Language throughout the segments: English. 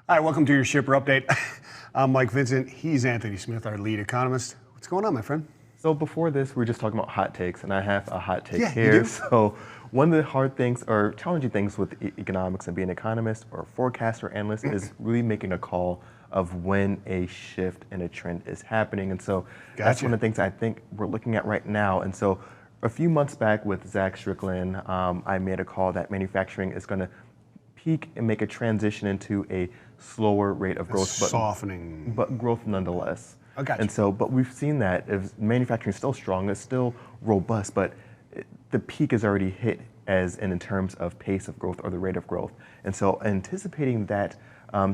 Hi, welcome to your shipper update. I'm Mike Vincent. He's Anthony Smith, our lead economist. What's going on, my friend? So before this, we were just talking about hot takes, and I have a hot take Yeah, you here. do? So one of the hard things or challenging things with economics and being an economist or forecaster analyst is really making a call of when a shift in a trend is happening. And so that's Gotcha. one of the things I think we're looking at right now. And so a few months back with Zach Strickland, I made a call that manufacturing is going to peak and make a transition into a slower rate of growth, Softening. but growth nonetheless. I got you. And so, but we've seen that if manufacturing is still strong, it's still robust, but the peak is already hit as in terms of pace of growth or the rate of growth. And so anticipating that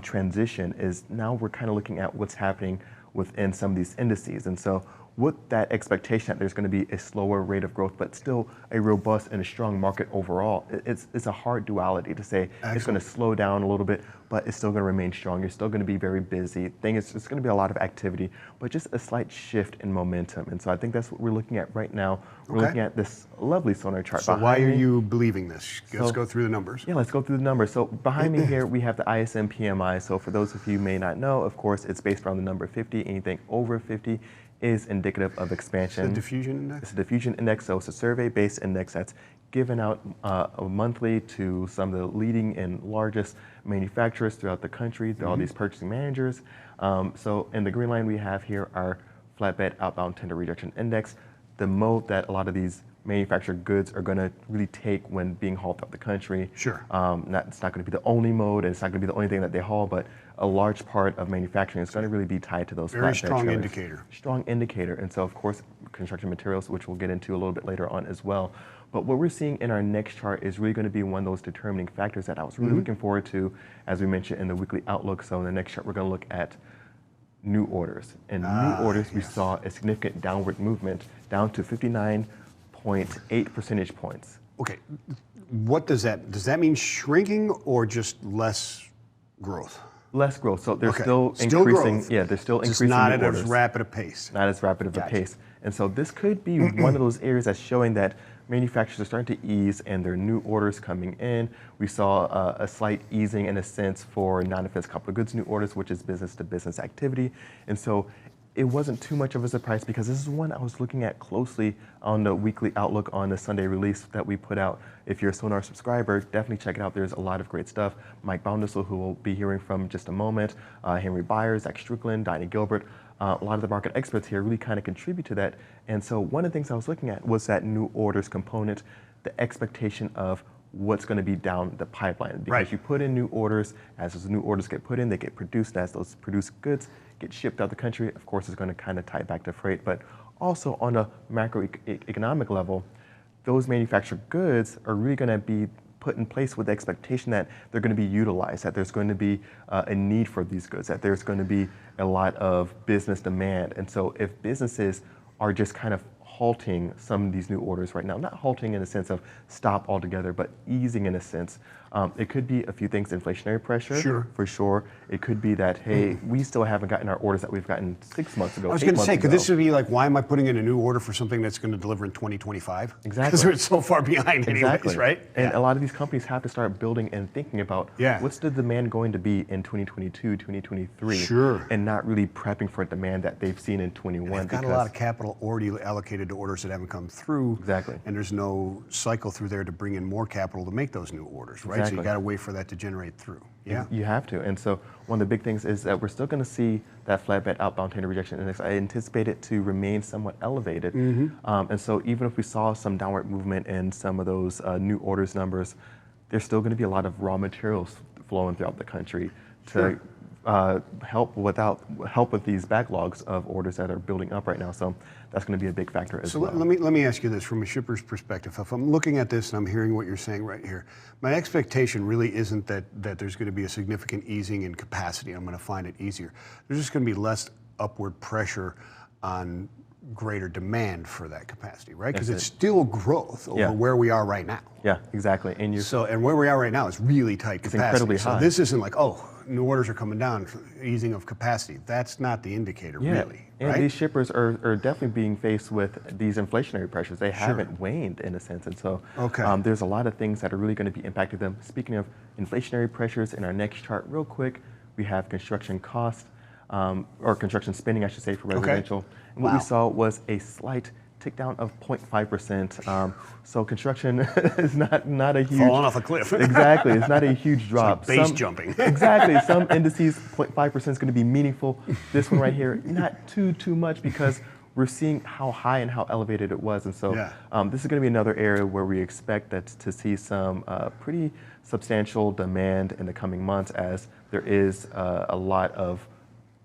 transition is now we're kind of looking at what's happening within some of these indices. And so with that expectation that there's going to be a slower rate of growth, but still a robust and a strong market overall, it's a hard duality to say it's going to slow down a little bit, but it's still going to remain strong. You're still going to be very busy. It's going to be a lot of activity, but just a slight shift in momentum. And so I think that's what we're looking at right now. We're looking at this lovely sonar chart. So why are you believing this? Let's go through the numbers. Yeah, let's go through the numbers. So behind me here, we have the ISM PMI. So for those of you who may not know, of course, it's based around the number 50. Anything over 50 is indicative of expansion. It's a diffusion index? It's a diffusion index, so it's a survey-based index that's given out monthly to some of the leading and largest manufacturers throughout the country, all these purchasing managers. So in the green line we have here our flatbed outbound tender rejection index, the mode that a lot of these manufactured goods are going to really take when being hauled throughout the country. Sure. It's not going to be the only mode, and it's not going to be the only thing that they haul, but a large part of manufacturing is going to really be tied to those Very flatbed strong trailers. indicator. Strong indicator. And so, of course, construction materials, which we'll get into a little bit later on as well. But what we're seeing in our next chart is really going to be one of those determining factors that I was really looking forward to, as we mentioned in the weekly outlook. So in the next chart, we're going to look at new orders. And new orders, we saw a significant downward movement down to 59.8 percentage points. Okay, what does that mean shrinking or just less growth? Less growth, so they're still Still increasing. growth. Yeah, they're still Just increasing not new at orders. as rapid a pace. Not as rapid of a Gotcha. pace. And so this could be one of those areas that's showing that manufacturers are starting to ease and their new orders coming in. We saw a slight easing in a sense for non-defense capital goods new orders, which is business to business activity. And so it wasn't too much of a surprise because this is one I was looking at closely on the weekly outlook on the Sunday release that we put out. If you're a Sonar subscriber, definitely check it out. There's a lot of great stuff. Mike Boundessel, who we'll be hearing from in just a moment, Henry Byers, Zach Strickland, Dinah Gilbert, a lot of the market experts here really kind of contribute to that. And so one of the things I was looking at was that new orders component, the expectation of what's going to be down the pipeline. Because you put in new orders, as those new orders get put in, they get produced. As those produced goods get shipped out the country, of course, it's going to kind of tie back to freight. But also on a macroeconomic level, those manufactured goods are really going to be put in place with the expectation that they're going to be utilized, that there's going to be a need for these goods, that there's going to be a lot of business demand. And so if businesses are just kind of halting some of these new orders right now, not halting in the sense of stop altogether, but easing in a sense. It could be a few things, inflationary pressure, for sure. It could be that, hey, we still haven't gotten our orders that we've gotten 6 months ago, I was going to say, could this be like, why am I putting in a new order for something that's going to deliver in 2025? Exactly. Because it's so far behind anyways, right? And a lot of these companies have to start building and thinking about what's the demand going to be in 2022, 2023, and not really prepping for demand that they've seen in 21. They've got a lot of capital already allocated to orders that haven't come through. Exactly. And there's no cycle through there to bring in more capital to make those new orders, right? So you got to wait for that to generate through. Yeah. You have to. And so one of the big things is that we're still going to see that flatbed outbound tender rejection index. I anticipate it to remain somewhat elevated. And so even if we saw some downward movement in some of those new orders numbers, there's still going to be a lot of raw materials flowing throughout the country to help with these backlogs of orders that are building up right now. So that's going to be a big factor as well. So let me ask you this from a shipper's perspective. If I'm looking at this and I'm hearing what you're saying right here, my expectation really isn't that there's going to be a significant easing in capacity. I'm going to find it easier. There's just going to be less upward pressure on greater demand for that capacity, right? Because it's still growth over where we are right now. Yeah, exactly. And where we are right now is really tight capacity. It's incredibly high. So this isn't like, oh, new orders are coming down, easing of capacity. That's not the indicator, really. And right? these shippers are definitely being faced with these inflationary pressures. They haven't waned in a sense. And so there's a lot of things that are really going to be impacting them. Speaking of inflationary pressures, in our next chart, real quick, We have construction cost, or construction spending, I should say, for residential. And what Wow. we saw was a slight tick down of 0.5%. So construction is not a huge... Falling off a cliff. Exactly, it's not a huge drop. Base jumping. Exactly, some indices, 0.5% is going to be meaningful. This one right here, not too much, because we're seeing how high and how elevated it was. And so this is going to be another area where we expect that to see some pretty substantial demand in the coming months, as there is a lot of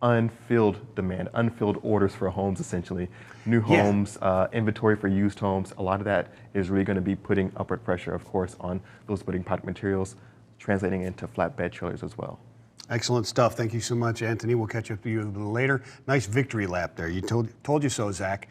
unfilled demand, unfilled orders for homes, essentially. New homes, inventory for used homes, a lot of that is really going to be putting upward pressure, of course, on those building product materials, translating into flatbed trailers as well. Excellent stuff. Thank you so much, Anthony. We'll catch up to you a little later. Nice victory lap there. You told you so, Zach.